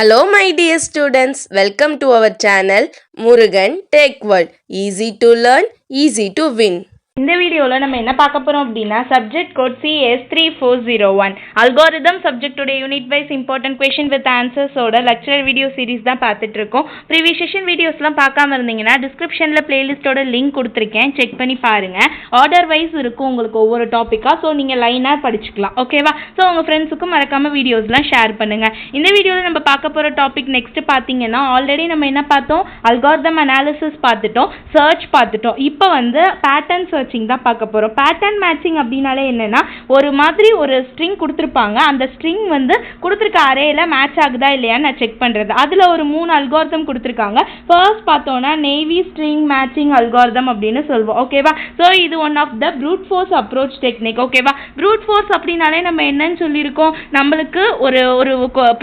Hello my dear students, welcome to our channel Murugan Tech World. Easy to learn, easy to win. இந்த வீடியோவில் நம்ம என்ன பார்க்க போகிறோம் அப்படின்னா சப்ஜெக்ட் கோட் CS3401 அல்காரிதம் சப்ஜெக்டோட unit wise important question with ஆன்சர்ஸோட லெக்சரர் வீடியோ சீரிஸ் தான் பார்த்துட்டு இருக்கோம். ப்ரீவியஸ் செஷன் வீடியோஸ்லாம் பார்க்காம இருந்தீங்கன்னா டிஸ்கிரிப்ஷனில் பிளேலிஸ்ட்டோட லிங்க் கொடுத்துருக்கேன், செக் பண்ணி பாருங்கள். ஆர்டர் வைஸ் இருக்கும் உங்களுக்கு ஒவ்வொரு டாப்பிக்காக, ஸோ நீங்கள் லைனாக படிச்சுக்கலாம். ஓகேவா? ஸோ உங்கள் ஃப்ரெண்ட்ஸுக்கும் மறக்காமல் வீடியோஸ்லாம் ஷேர் பண்ணுங்கள். இந்த வீடியோவில் நம்ம பார்க்க போகிற டாபிக் நெக்ஸ்ட் பார்த்தீங்கன்னா ஆல்ரெடி நம்ம என்ன பார்த்தோம், அல்காரிதம் அனாலிசிஸ் பார்த்துட்டோம், சர்ச் பார்த்துட்டோம். இப்போ வந்து பேட்டர்ன் சர்ச் தான் பார்க்க போறோம். பேட்டர்ன் மேட்சிங் அப்படினாலே என்னன்னா, ஒரு மாதிரி ஒரு ஸ்ட்ரிங் கொடுத்திருப்பாங்க, அந்த ஸ்ட்ரிங் வந்து கொடுத்திருக்க அரேல மேட்ச் ஆகுதா இல்லையான்னு நான் செக் பண்றது. அதுல ஒரு 3 அல்காரிதம் கொடுத்திருக்காங்க. ஃபர்ஸ்ட் பார்த்தோம்னா நேவி ஸ்ட்ரிங் மேட்சிங் அல்காரிதம் அப்படின்னு சொல்வோம். ஓகேவா? ஸோ இது one of the brute force approach technique. ஓகேவா? ப்ரூட் ஃபோர்ஸ் அப்படினாலே நம்ம என்னன்னு சொல்லியிருக்கோம், நம்மளுக்கு ஒரு ஒரு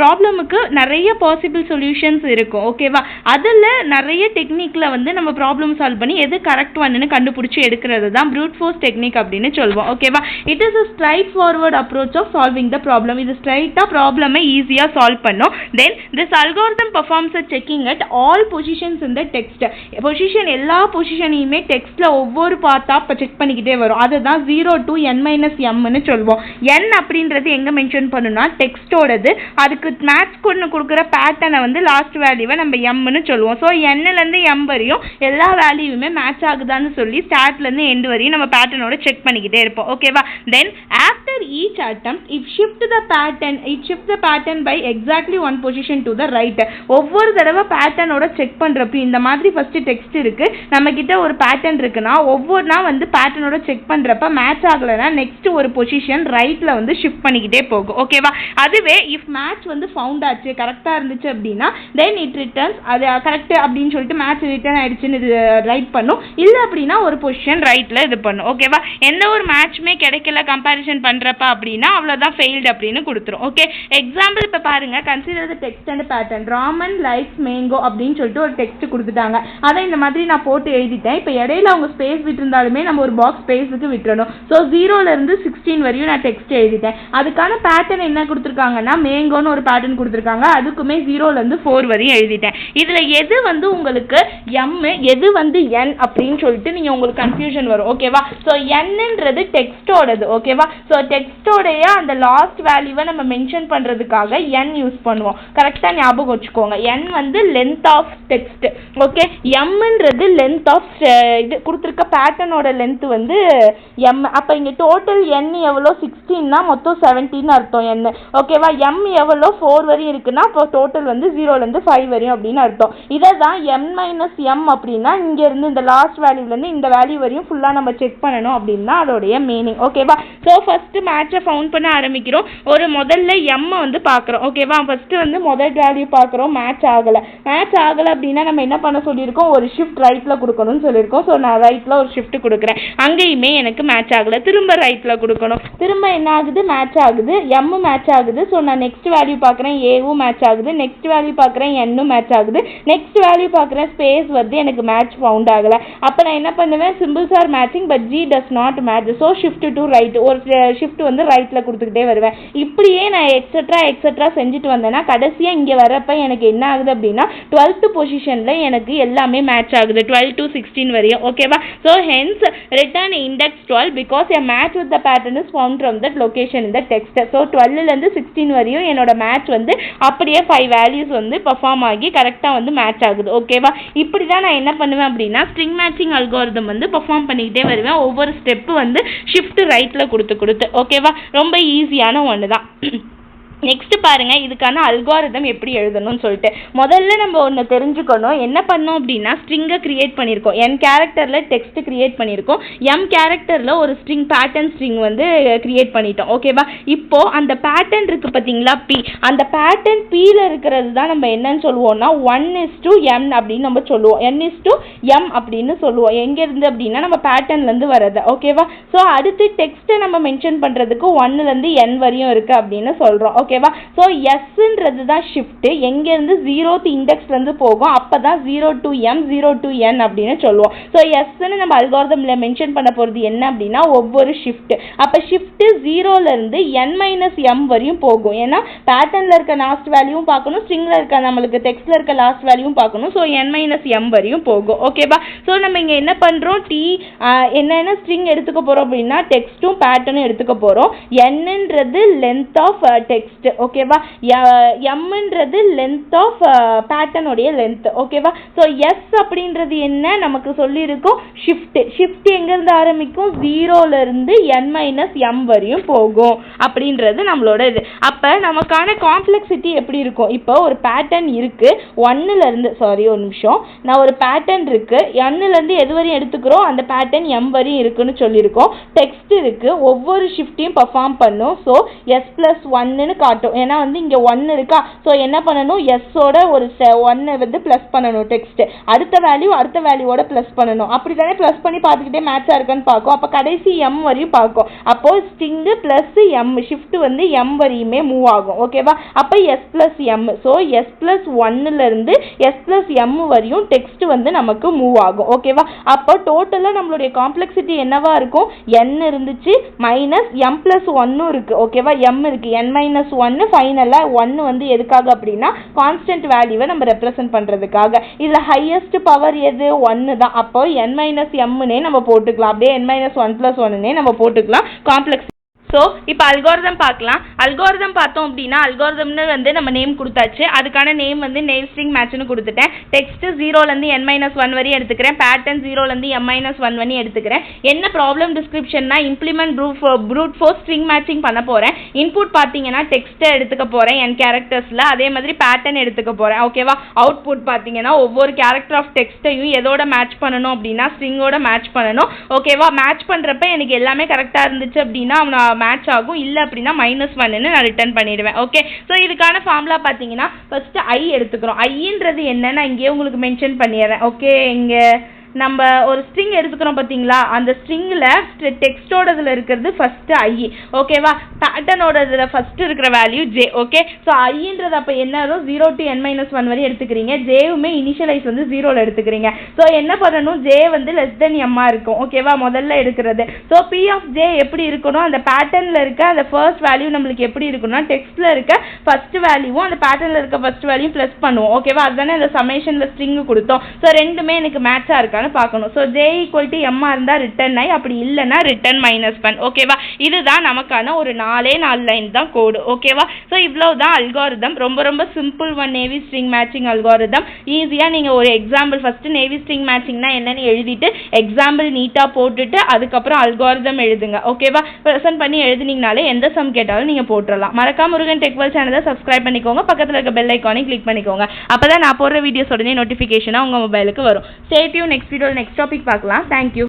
ப்ராப்ளமுக்கு நிறைய பாசிபிள் சொல்யூஷன்ஸ் இருக்கும். ஓகேவா? அதில் நிறைய டெக்னிக்ல வந்து நம்ம ப்ராப்ளம் சால்வ் பண்ணி எது கரெக்ட் ஒன்னு கண்டுபிடிச்சி எடுக்கிறது தான் brute force technique அப்படின்னு சொல்வோம். ஓகேவா? it is a straight forward approach of solving the problem. இது ஸ்ட்ரைட்டா ப்ராப்ளமை ஈஸியா சால்வ் பண்ணும். then this algorithm performs a checking at all positions in the text. Position எல்லா பொசிஷனையுமே டெக்ஸ்ட்ல ஒவ்வொரு பார்ட்டா செக் பண்ணிக்கிட்டே வரும். அதுதான் 0 to n-m ன்னு சொல்வோம். n அப்படின்றது எங்க மென்ஷன் பண்ணுனா டெக்ஸ்டோடது, அதுக்கு மேட்ச் கொண்டு கொடுக்குற பேட்டர்னை வந்து லாஸ்ட் வேல்யூவை நம்ம m ன்னு சொல்லுவோம். ஸோ n-ல இருந்து m வரையும் எல்லா வேல்யூவுமே மேட்ச் ஆகுதான்னு சொல்லி ஸ்டார்ட்ல இருந்து எண்ட் வரையும் நம்ம பேட்டர்னோட செக் பண்ணிக்கிட்டே இருப்போம். ஓகேவா? Then after each attempt if shift the pattern by exactly one position to the right. ஒவ்வொரு தடவை பேட்டர்னோட செக் பண்றப்ப இந்த மாதிரி ஃபர்ஸ்ட் டெக்ஸ்ட் இருக்கு, நம்ம கிட்ட ஒரு பேட்டர்ன் இருக்குன்னா ஒவ்வொன்றா வந்து பேட்டர்னோட செக் பண்றப்ப மேட்ச் ஆகலைன்னா நெக்ஸ்ட் ஒரு பொசிஷன் ரைட்ல வந்து ஷிஃப்ட் பண்ணிக்கிட்டே போகும். ஓகேவா? அதுவே இஃப் மேட்ச் வந்து ஃபவுண்ட் ஆச்சு, கரெக்டா இருந்துச்சு அப்படின்னா தென் இட் ரிட்டர்ன்ஸ் அது கரெக்ட் அப்படின்னு சொல்லிட்டு மேட்ச் ரிட்டர்ன் ஆயிடுச்சுன்னு இது ரைட் பண்ணும். இல்லை அப்படின்னா ஒரு பொசிஷன் ரைட்ல இது பண்ணும். ஓகேவா? எந்த ஒரு மேட்ச்மே கிடைக்கல கம்பேரிசன் பண்றப்ப அப்படின்னா அவ்வளவுதான் ஃபெயில்ட் அப்படின்னு கொடுத்துரும். ஓகே, எக்ஸாம்பிள் இப்ப பாருங்க, consider the text and pattern. Raman likes mango அப்படின்னு சொல்லிட்டு ஒரு டெக்ஸ்ட் கொடுத்துட்டாங்க. அதை இந்த மாதிரி நான் போட்டு எழுதிட்டேன். இப்போ இடையில அவங்க ஸ்பேஸ் விட்டுருந்தாலுமே நம்ம ஒரு பாக்ஸ் ஸ்பேஸுக்கு விட்டுறணும். ஸோ 0ல இருந்து 16 வரையும் நான் டெக்ஸ்ட் எழுதிட்டேன். அதுக்கான பேட்டர்ன் என்ன கொடுத்துருக்காங்கன்னா மேங்கோன்னு ஒரு பேட்டர்ன் கொடுத்துருக்காங்க. அதுக்குமே 0ல இருந்து 4 வரையும் எழுதிட்டேன். இதுல எது வந்து உங்களுக்கு m, எது வந்து n அப்படின்னு சொல்லிட்டு நீங்க உங்களுக்கு கன்ஃபியூஷன் வரும். ஓகேவா? ஸோ என்னன்றது டெக்ஸ்டோடது. ஓகேவா? ஸோ டெக்ஸ்டோடைய அந்த லாஸ்ட் வேல்யூவை நம்ம மென்ஷன் பண்றதுக்காக n யூஸ் பண்ணுவோம். கரெக்டா ஞாபகம் வச்சுக்கோங்க. n வந்து லென்த் ஆஃப் டெக்ஸ்ட். ஓகே, mன்றது லென்த் ஆஃப் இது கொடுத்துருக்க பேட்டர்னோட லென்த் வந்து m. அப்ப இங்க டோட்டல் n எவ்வளோ 16னா மொத்தம் 17 அர்த்தம் n. ஓகேவா? m எவ்வளோ 4 வரையும் இருக்குன்னா இப்போ டோட்டல் வந்து 0ல இருந்து 5 வரையும் அப்படின்னு அர்த்தம். இதை தான் n-m அப்படின்னா இங்க இருந்து இந்த லாஸ்ட் வேல்யூல இருந்து இந்த வேல்யூ வரையும் ஃபுல்லா நம்ம செக் பண்ணணும் அப்படின்னு தான் அதோடைய மீனிங். ஓகேவா? ஸோ ஃபர்ஸ்ட் மேட்சை ஃபவுண்ட் பண்ண ஆரம்பிக்கிறோம். ஒரு முதல்ல m வந்து பார்க்குறோம். ஓகேவா? ஃபர்ஸ்ட் வந்து முதல் வேல்யூ பார்க்குறோம், மேட்ச் ஆகலை அப்படின்னா நம்ம என்ன பண்ண சொல்லியிருக்கோம், ஒரு ஷிஃப்ட் ரைட்ல கொடுக்கணும்னு சொல்லியிருக்கோம். ஸோ நான் ரைட்ல ஒரு ஷிஃப்ட் கொடுக்குறேன், அங்கேயுமே எனக்கு மேட்ச் ஆகலை, திரும்ப ரைட்ல கொடுக்கணும். திரும்ப என்ன ஆகுது, மேட்ச் ஆகுது, m மேட்ச் ஆகுது. ஸோ நான் நெக்ஸ்ட் வேல்யூ பார்க்குறேன், ஏவும் மேட்ச் ஆகுது, நெக்ஸ்ட் வேல்யூ பார்க்குறேன், n மேட்ச் ஆகுது, நெக்ஸ்ட் வேல்யூ பார்க்குறேன், ஸ்பேஸ் வந்து எனக்கு மேட்ச் ஃபவுண்ட் ஆகலை. அப்போ நான் என்ன பண்ணுவேன், symbols R matching but G does not match. So shift to right, ஒரு ஷிஃப்ட் வந்து ரைட்ல கொடுத்துக்கிட்டே வருவேன். இப்படியே நான் எக்ஸெட்ரா செஞ்சுட்டு வந்தேன்னா கடைசியா இங்க வரப்ப எனக்கு என்ன ஆகுது அப்படின்னா 12th பொசிஷன்ல எனக்கு எல்லாமே மேட்ச் ஆகுது, 12 to 16 வரையும். ஓகேவா? So hence return index 12 because a match with the pattern is found from that location in the text. So 12ல இருந்து 16 வரையும் என்னோட மேட்ச் வந்து அப்படியே 5 வேல்யூஸ் வந்து பெர்ஃபார்ம் ஆகி கரெக்டா வந்து மேட்ச் ஆகுது. ஓகேவா? இப்படிதான் நான் என்ன பண்ணுவேன் அப்படின்னா ஸ்ட்ரிங் மேட்சிங் அல்காரிதம் வந்து பெர்ஃபார்ம் பண்ணிக்கிட்டே வருவேன். ஒவ்வொரு ஸ்டெப் வந்து ஷிஃப்ட் ரைட்ல கொடுத்து. ஓகேவா? ரொம்ப ஈஸியான ஒன்று தான். நெக்ஸ்ட் பாருங்க, இதுக்கான அல்காரிதம் எப்படி எழுதணும்னு சொல்லிட்டு முதல்ல நம்ம ஒன்று தெரிஞ்சுக்கணும். என்ன பண்ணோம் அப்படின்னா ஸ்ட்ரிங்கை கிரியேட் பண்ணியிருக்கோம், n கேரக்டர்ல டெக்ஸ்ட் கிரியேட் பண்ணியிருக்கோம், m கேரக்டர்ல ஒரு ஸ்ட்ரிங் பேட்டர்ன் ஸ்ட்ரிங் வந்து கிரியேட் பண்ணிட்டோம். ஓகேவா? இப்போ அந்த பேட்டர்ன் இருக்கு பார்த்தீங்களா, p, அந்த பேட்டர்ன் pல இருக்கிறது தான் நம்ம என்னன்னு சொல்லுவோம்னா 1:m அப்படின்னு நம்ம சொல்லுவோம், n:m அப்படின்னு சொல்லுவோம். எங்க இருந்து அப்படின்னா நம்ம பேட்டர்ன்ல இருந்து வர்றது. ஓகேவா? ஸோ அடுத்து டெக்ஸ்ட்டை நம்ம மென்ஷன் பண்றதுக்கு 1ல இருந்து n வரையும் இருக்கு அப்படின்னு சொல்றோம். ஓகே, ஓகேவா. ஸோ எஸ்ன்றது தான் ஷிஃப்ட், எங்கேருந்து 0th இண்டெக்ஸ்லேருந்து போகும், அப்போ தான் 0 to m 0 to n அப்படின்னு சொல்லுவோம். ஸோ எஸ்ன்னு நம்ம அல்காரிதமில் மென்ஷன் பண்ண போகிறது என்ன அப்படின்னா ஒவ்வொரு ஷிஃப்ட். அப்போ ஷிஃப்ட் 0லேருந்து n-m வரையும் போகும். ஏன்னா பேட்டர்னில் இருக்க லாஸ்ட் வேல்யூவும் பார்க்கணும், ஸ்ட்ரிங்கில் இருக்க நம்மளுக்கு டெக்ஸ்ட்டில் இருக்க லாஸ்ட் வேல்யூவும் பார்க்கணும். ஸோ n-m வரையும் போகும். ஓகேவா. ஸோ நம்ம இங்கே என்ன பண்ணுறோம், என்னென்ன ஸ்ட்ரிங் எடுத்துக்க போகிறோம் அப்படின்னா டெக்ஸ்ட்டும் பேட்டர்னும் எடுத்துக்க போகிறோம். என்னன்றது லென்த் ஆஃப் டெக்ஸ்ட், ஓகேவா. எம்ன்றது லென்த் ஆஃப் பேட்டர்னுடைய லென்த், ஓகேவா. ஸோ எஸ் அப்படின்றது என்ன நமக்கு சொல்லியிருக்கோம், ஷிஃப்ட் எங்கேருந்து ஆரம்பிக்கும், 0லேருந்து n-m வரையும் போகும் அப்படின்றது நம்மளோட இது. அப்போ நமக்கான காம்ப்ளெக்சிட்டி எப்படி இருக்கும், இப்போ ஒரு பேட்டர்ன் இருக்கு, 1லேருந்து ஒரு நிமிஷம், நான் ஒரு பேட்டர்ன் இருக்கு, n-லேருந்து எது வரையும் எடுத்துக்கிறோம் அந்த பேட்டர்ன் m வரையும் இருக்குன்னு சொல்லியிருக்கோம். டெக்ஸ்ட் இருக்கு, ஒவ்வொரு ஷிஃப்ட்டையும் பர்ஃபார்ம் பண்ணும். ஸோ s+1ன்னு காட்டும், ஏன்னா இங்கே 1 இருக்கா. ஸோ என்ன பண்ணணும், எஸ்ஸோட ஒரு 1 ப்ளஸ் பண்ணணும் டெக்ஸ்ட், அடுத்த வேல்யூவோட ப்ளஸ் பண்ணணும். அப்படி தானே ப்ளஸ் பண்ணி பார்த்துக்கிட்டே மேட்சாக இருக்கான்னு பார்க்கும். அப்போ கடைசி m வரையும் பார்க்கும். அப்போ string plus m, shift m வரையுமே மூவ் ஆகும். ஓகேவா. அப்போ s+m, ஸோ s+1லேருந்து s+m வரையும் டெக்ஸ்ட் நமக்கு மூவ் ஆகும். ஓகேவா. அப்போ டோட்டலாக நம்மளுடைய காம்ப்ளெக்சிட்டி என்னவா இருக்கும், n இருந்துச்சு மைனஸ் m+1 இருக்கு. ஓகேவா. m இருக்கு, n-1, ஃபைனலாக 1 எதுக்காக அப்படின்னா கான்ஸ்டன்ட் வேல்யூவை நம்ம ரெப்ரசென்ட் பண்ணுறதுக்காக. இதில் ஹையஸ்ட் பவர் எது, 1 தான். அப்போ n-mனே நம்ம போட்டுக்கலாம், அப்படியே n-1+1னே நம்ம போட்டுக்கலாம் காம்ப்ளெக்ஸ். ஸோ இப்போ அல்காரிதம் பார்க்கலாம். அல்காரிதம் பார்த்தோம் அப்படின்னா அல்காரிதம்னு நம்ம நேம் கொடுத்தாச்சு. அதுக்கான நேம் நெயில் ஸ்ட்ரிங் மேட்ச்னு கொடுத்துட்டேன். டெக்ஸ்ட் 0லேருந்து n-1 வரையும் எடுத்துக்கிறேன், பேட்டர்ன் 0லேருந்து m-1 வரையும் எடுத்துக்கிறேன். என்ன ப்ராப்ளம் டிஸ்கிரிப்ஷன்னா implement brute force string matching பண்ண போகிறேன். இன்புட் பார்த்தீங்கன்னா டெக்ஸ்ட்டை எடுத்துக்க போகிறேன் n கேரக்டர்ஸில், அதே மாதிரி பேட்டர்ன் எடுத்துக்க போகிறேன். ஓகேவா. அவுட்புட் பார்த்தீங்கன்னா ஒவ்வொரு கேரக்டர் ஆஃப் டெக்ஸ்ட்டையும் எதோட மேட்ச் பண்ணணும் அப்படின்னா ஸ்ட்ரிங்கோட மேட்ச் பண்ணணும். ஓகேவா. மேட்ச் பண்ணுறப்ப எனக்கு எல்லாமே கரெக்டாக இருந்துச்சு அப்படின்னா மேட்ச் ஆகும், இல்லை அப்படின்னா -1ன்னு நான் ரிட்டர்ன் பண்ணிடுவேன். ஓகே. ஸோ இதுக்கான ஃபார்முலா பார்த்தீங்கன்னா ஃபர்ஸ்ட் ஐ எடுத்துக்கிறோம். ஐன்றது என்னன்னா இங்கேயே உங்களுக்கு மென்ஷன் பண்ணிடுறேன். ஓகே. இங்கே நம்ம ஒரு ஸ்ட்ரிங் எடுத்துக்கிறோம் பார்த்தீங்களா, அந்த ஸ்ட்ரிங்கில் டெக்ஸ்டோடதில் இருக்கிறது ஃபஸ்ட்டு ஐ. ஓகேவா. பேட்டர்னோடதில் ஃபஸ்ட்டு இருக்கிற வேல்யூ ஜே. ஓகே. ஸோ ஐன்றது அப்போ என்ன வரும், 0 to n-1 வரையும் எடுத்துக்கிறீங்க. ஜேவுமே இனிஷியலைஸ் 0ல் எடுத்துக்கிறீங்க. ஸோ என்ன பண்ணணும், ஜே லெஸ் தென் எம்மாக இருக்கும். ஓகேவா. முதல்ல எடுக்கிறது. ஸோ பி ஆஃப் ஜே எப்படி இருக்கணும், அந்த பேட்டர்னில் இருக்க அந்த ஃபர்ஸ்ட் வேல்யூ நம்மளுக்கு எப்படி இருக்கணும்னா டெக்ஸ்ட்டில் இருக்க ஃபர்ஸ்ட் வேல்யூவும் அந்த பேட்டர்னில் இருக்க ஃபர்ஸ்ட் வேல்யூ ப்ளஸ் பண்ணுவோம். ஓகேவா. அதுதானே இந்த சமேஷனில் ஸ்ட்ரிங் கொடுத்தோம். ஸோ ரெண்டுமே எனக்கு மேட்சாக இருக்கான்னு பார்க்கணும். ஸோ ஜே ஈக்குவல் டு எம்மா இருந்தால் ரிட்டர்ன் ஐ, அப்படி இல்லைன்னா ரிட்டர்ன் -1. ஓகேவா. இதுதான் நமக்கான ஒரு 4 லைன் தான் கோடு. ஓகேவா. ஸோ இவ்வளோ தான் அல்காரிதம். ரொம்ப simple navy string matching algorithm. ஈஸியாக நீங்கள் ஒரு எக்ஸாம்பிள் ஃபஸ்ட்டு நேவி ஸ்ட்ரிங் மேட்சிங்னா என்னன்னு எழுதிட்டு எக்ஸாம்பிள் நீட்டாக போட்டுட்டு அதுக்கப்புறம் அல்காரிதம் எழுதுங்க. ஓகேவா. ப்ரெசென்ட் பண்ணி எழுதினீங்கனாலே எந்த சம் கேட்டாலும் நீங்கள் போட்டுடலாம். மறக்காம முருகன் டெக்வல் சேனலை சப்ஸ்கிரைப் பண்ணிக்கோங்க, பக்கத்தில் இருக்க பெல் ஐக்கானை கிளிக் பண்ணிக்கோங்க. அப்போ தான் நான் போடுற வீடியோஸ் உடனே நோட்டிஃபிகேஷனாக உங்கள் மொபைலுக்கு வரும். Stay tune. நெக்ஸ்ட் வீடியோவில் நெக்ஸ்ட் டாபிக் பார்க்கலாம். தேங்க்யூ.